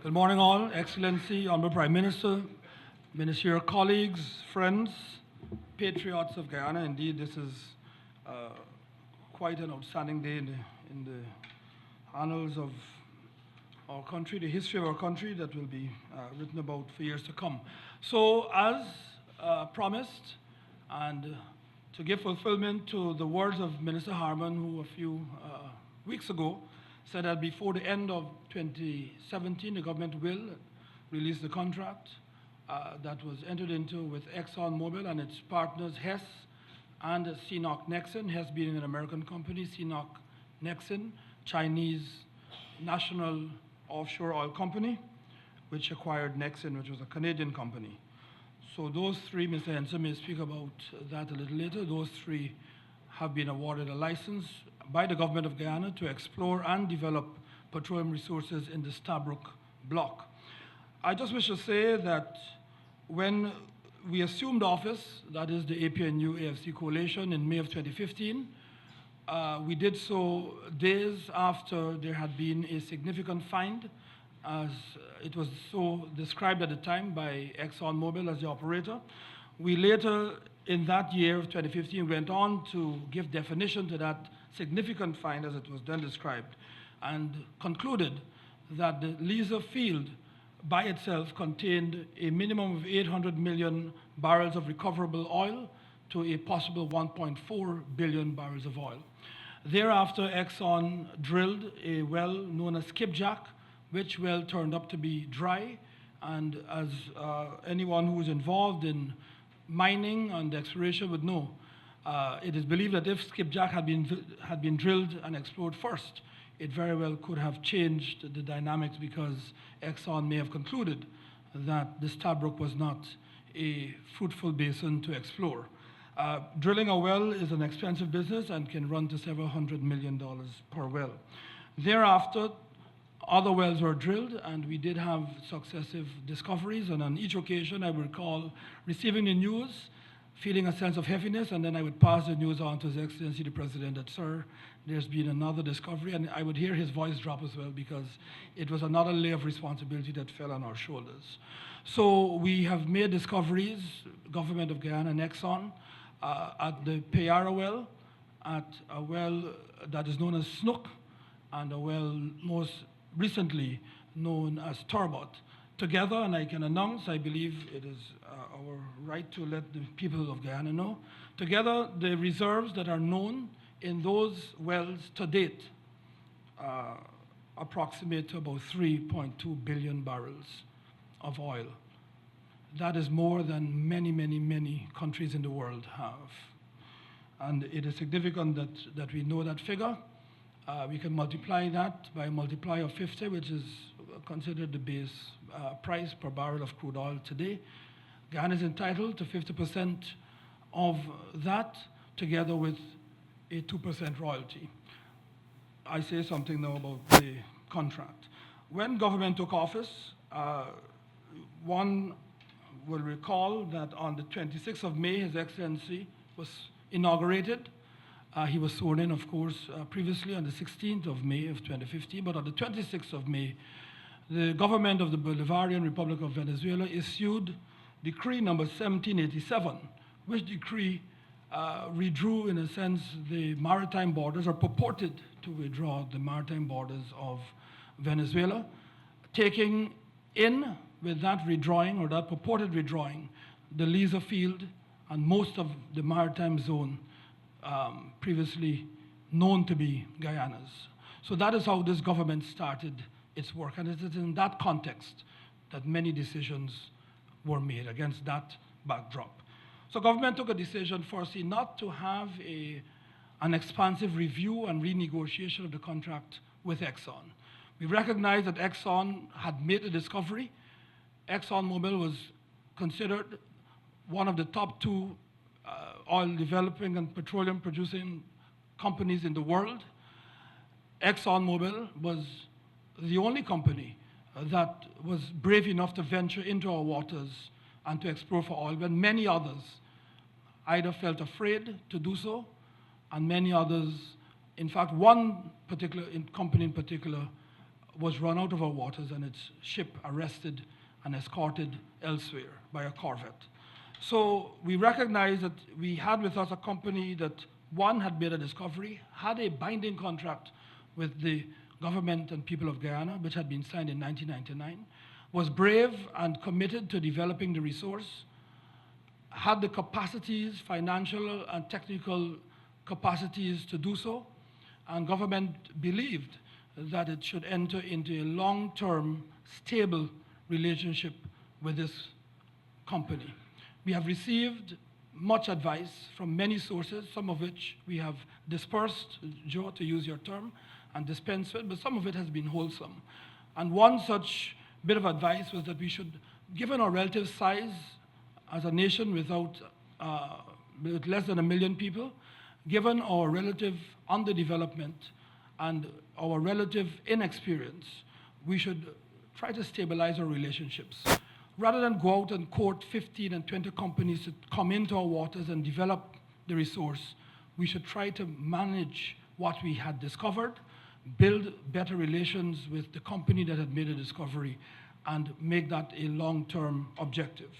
Good morning, all. Excellency, Honorable Prime Minister, ministerial colleagues, friends, patriots of Guyana. Indeed, this is quite an outstanding day in the annals of our country, the history of our country that will be written about for years to come. So, as promised, and to give fulfillment to the words of Minister Harman, who a few weeks ago said that before the end of 2017, the government will release the contract that was entered into with ExxonMobil and its partners Hess and CNOOC Nexen. Hess being an American company, CNOOC Nexen, Chinese national offshore oil company, which acquired Nexen, which was a Canadian company. So those three, Mr. Henson may speak about that a little later, those three have been awarded a license by the government of Guyana to explore and develop petroleum resources in the Stabroek block. I just wish to say that when we assumed office, that is the APNU-AFC coalition in May of 2015, we did so days after there had been a significant find, as it was so described at the time by ExxonMobil as the operator. We later, in that year of 2015, went on to give definition to that significant find as it was then described, and concluded that the Liza field by itself contained a minimum of 800 million barrels of recoverable oil to a possible 1.4 billion barrels of oil. Thereafter, Exxon drilled a well known as Skipjack, which well turned up to be dry, and as anyone who is involved in mining and exploration would know, it is believed that if Skipjack had been drilled and explored first, it very well could have changed the dynamics, because Exxon may have concluded that the Stabroek was not a fruitful basin to explore. Drilling a well is an expensive business and can run to several $100 million per well. Thereafter, other wells were drilled, and we did have successive discoveries, and on each occasion I would recall receiving the news, feeling a sense of heaviness, and then I would pass the news on to His Excellency the President that, sir, there's been another discovery, and I would hear his voice drop as well, because it was another layer of responsibility that fell on our shoulders. So we have made discoveries, Government of Guyana and Exxon, at the Payara well, at a well that is known as Snook, and a well most recently known as Turbot. Together, and I can announce, I believe it is our right to let the people of Guyana know, together the reserves that are known in those wells to date approximate to about 3.2 billion barrels of oil. That is more than many, many, many countries in the world have. And it is significant that we know that figure. We can multiply that by a multiplier of 50, which is considered the base price per barrel of crude oil today. Guyana is entitled to 50% of that, together with a 2% royalty. I say something now about the contract. When government took office, one will recall that on the 26th of May, His Excellency was inaugurated. He was sworn in, of course, previously on the 16th of May of 2015, but on the 26th of May, the government of the Bolivarian Republic of Venezuela issued decree number 1787, which decree redrew, in a sense, the maritime borders, or purported to withdraw the maritime borders of Venezuela, taking in with that redrawing, or that purported redrawing, the Liza field and most of the maritime zone previously known to be Guyana's. So that is how this government started its work, and it is in that context that many decisions were made against that backdrop. So government took a decision, firstly, not to have an expansive review and renegotiation of the contract with Exxon. We recognized that Exxon had made a discovery. ExxonMobil was considered one of the top two oil developing and petroleum producing companies in the world. ExxonMobil was the only company that was brave enough to venture into our waters and to explore for oil, when many others either felt afraid to do so, and many others, in fact, one particular company in particular, was run out of our waters and its ship arrested and escorted elsewhere by a corvette. So we recognized that we had with us a company that, one, had made a discovery, had a binding contract with the government and people of Guyana, which had been signed in 1999, was brave and committed to developing the resource, had the capacities, financial and technical capacities to do so, and government believed that it should enter into a long-term, stable relationship with this company. We have received much advice from many sources, some of which we have dispersed, Joe, to use your term, and dispensed with, but some of it has been wholesome. And one such bit of advice was that we should, given our relative size as a nation with less than 1 million people, given our relative underdevelopment and our relative inexperience, we should try to stabilize our relationships. Rather than go out and court 15 and 20 companies to come into our waters and develop the resource, we should try to manage what we had discovered, build better relations with the company that had made a discovery, and make that a long-term objective.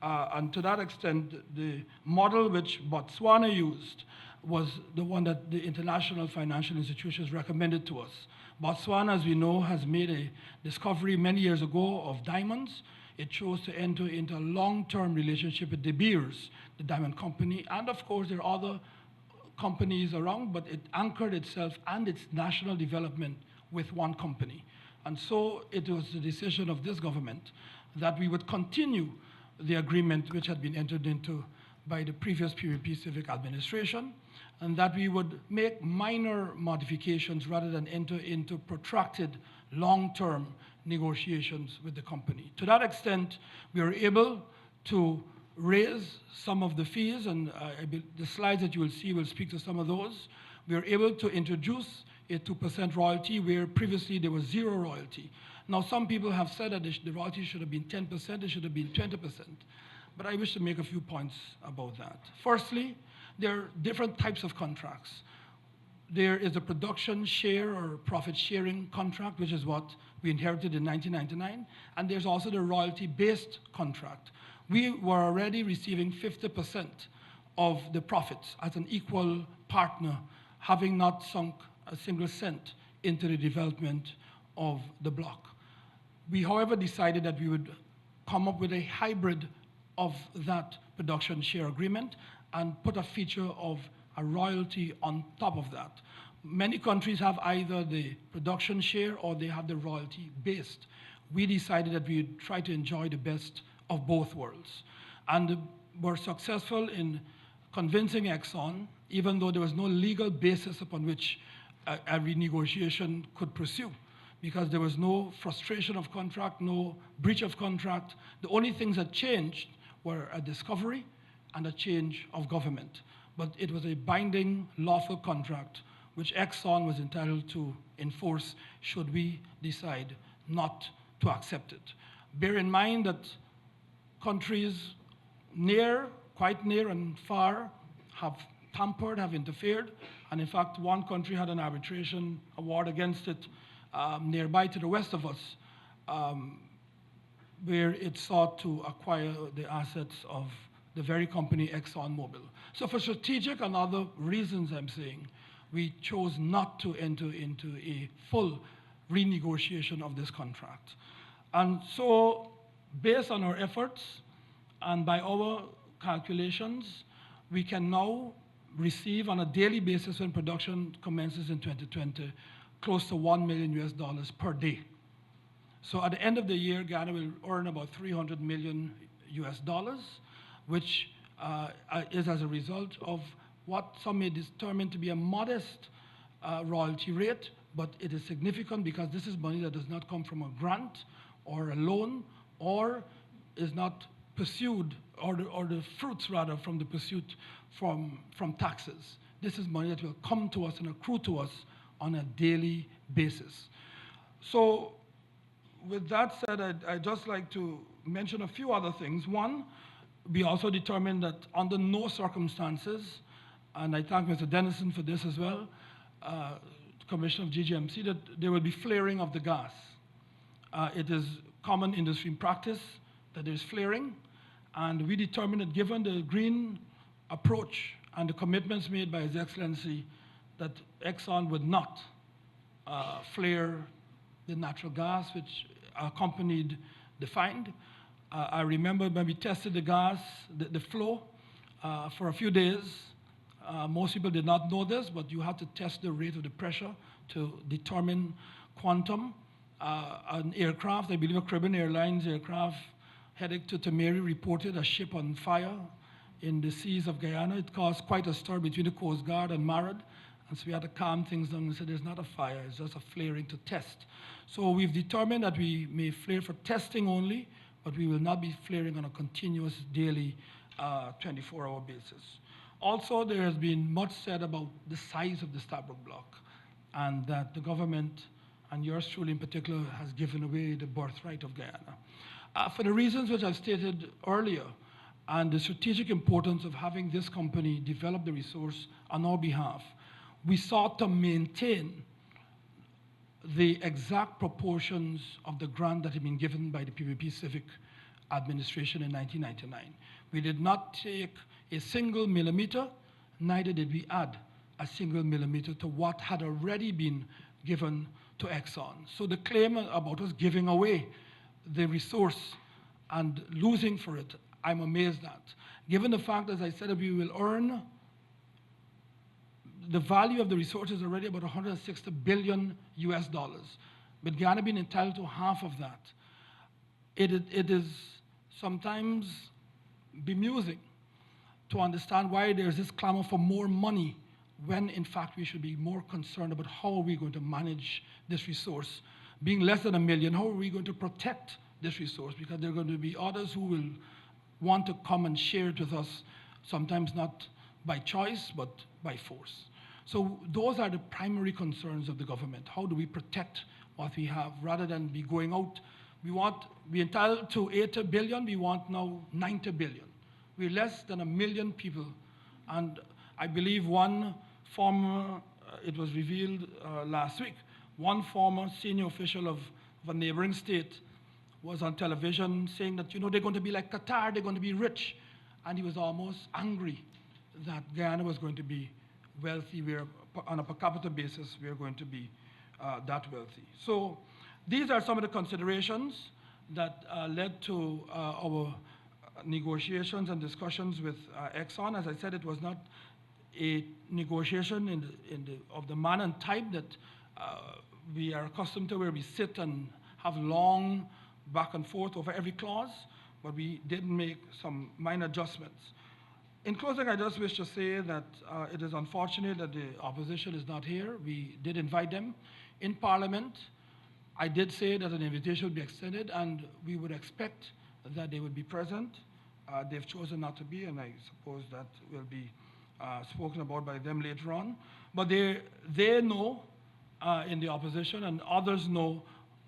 And to that extent, the model which Botswana used was the one that the international financial institutions recommended to us. Botswana, as we know, has made a discovery many years ago of diamonds. It chose to enter into a long-term relationship with De Beers, the diamond company, and of course there are other companies around, but it anchored itself and its national development with one company. And so it was the decision of this government that we would continue the agreement which had been entered into by the previous PVP Civic Administration, and that we would make minor modifications rather than enter into protracted long-term negotiations with the company. To that extent, we were able to raise some of the fees, and the slides that you will see will speak to some of those. We were able to introduce a 2% royalty where previously there was 0 royalty. Now, some people have said that the royalty should have been 10%, it should have been 20%. But I wish to make a few points about that. Firstly, there are different types of contracts. There is a production share or profit sharing contract, which is what we inherited in 1999. And there's also the royalty-based contract. We were already receiving 50% of the profits as an equal partner, having not sunk a single cent into the development of the block. We, however, decided that we would come up with a hybrid of that production share agreement and put a feature of a royalty on top of that. Many countries have either the production share or they have the royalty based. We decided that we would try to enjoy the best of both worlds. And were successful in convincing Exxon, even though there was no legal basis upon which a renegotiation could pursue, because there was no frustration of contract, no breach of contract. The only things that changed were a discovery and a change of government. But it was a binding, lawful contract which Exxon was entitled to enforce should we decide not to accept it. Bear in mind that countries near, quite near and far have tampered, have interfered, and in fact one country had an arbitration award against it nearby to the west of us, where it sought to acquire the assets of the very company ExxonMobil. So for strategic and other reasons, I'm saying, we chose not to enter into a full renegotiation of this contract. And so, based on our efforts and by our calculations, we can now receive on a daily basis when production commences in 2020, close to $1 million per day. So at the end of the year, Guyana will earn about $300 million, which is as a result of what some may determine to be a modest royalty rate, but it is significant because this is money that does not come from a grant or a loan, or is not pursued, or the fruits rather from the pursuit from taxes. This is money that will come to us and accrue to us on a daily basis. So with that said, I'd just like to mention a few other things. One, we also determined that under no circumstances, and I thank Mr. Dennison for this as well, Commissioner of GGMC, that there will be flaring of the gas. It is common industry practice that there is flaring, and we determined that given the green approach and the commitments made by His Excellency, that Exxon would not flare the natural gas, which accompanied the find. I remember when we tested the gas, the flow, for a few days. Most people did not know this, but you had to test the rate of the pressure to determine quantum. An aircraft, I believe a Caribbean Airlines aircraft, headed to Tamari, reported a ship on fire in the seas of Guyana. It caused quite a stir between the Coast Guard and MARAD, and so we had to calm things down and say there's not a fire, it's just a flaring to test. So we've determined that we may flare for testing only, but we will not be flaring on a continuous daily 24-hour basis. Also, there has been much said about the size of the Stabroek block, and that the government, and yours truly in particular, has given away the birthright of Guyana. For the reasons which I've stated earlier, and the strategic importance of having this company develop the resource on our behalf, we sought to maintain the exact proportions of the grant that had been given by the PPP Civic Administration in 1999. We did not take a single millimeter, neither did we add a single millimeter to what had already been given to Exxon. So the claim about us giving away the resource and losing for it, I'm amazed at. Given the fact, as I said, that we will earn the value of the resources already about 160 billion US dollars, but Guyana being entitled to half of that, it is sometimes bemusing to understand why there's this clamor for more money when in fact we should be more concerned about how are we going to manage this resource. Being less than $1 million, how are we going to protect this resource? Because there are going to be others who will want to come and share it with us, sometimes not by choice, but by force. So those are the primary concerns of the government. How do we protect what we have rather than be going out? We're entitled to 80 billion, we want now 90 billion. We're less than 1 million people. And I believe one former, it was revealed last week, one former senior official of a neighboring state was on television saying that, you know, they're going to be like Qatar, they're going to be rich. And he was almost angry that Guyana was going to be wealthy. On a per capita basis, we're going to be that wealthy. So these are some of the considerations that led to our negotiations and discussions with Exxon. As I said, it was not a negotiation of the manner and type that we are accustomed to, where we sit and have long back and forth over every clause, but we did make some minor adjustments. In closing, I just wish to say that it is unfortunate that the opposition is not here. We did invite them in Parliament. I did say that an invitation would be extended, and we would expect that they would be present. They've chosen not to be, and I suppose that will be spoken about by them later on. But they know in the opposition, and others know,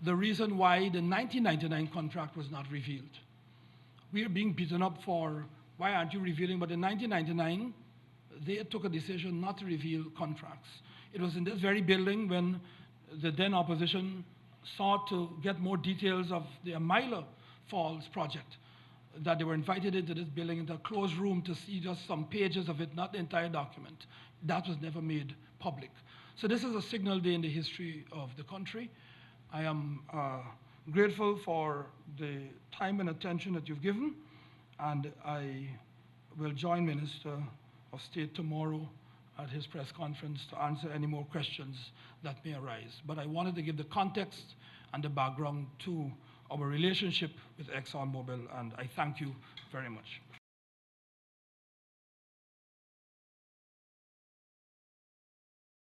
the reason why the 1999 contract was not revealed. We are being beaten up for, why aren't you revealing? But in 1999, they took a decision not to reveal contracts. It was in this very building when the then opposition sought to get more details of the Amila Falls project that they were invited into this building, into a closed room, to see just some pages of it, not the entire document. That was never made public. So this is a signal day in the history of the country. I am grateful for the time and attention that you've given, and I will join Minister of State tomorrow at his press conference to answer any more questions that may arise. But I wanted to give the context and the background to our relationship with ExxonMobil, and I thank you very much.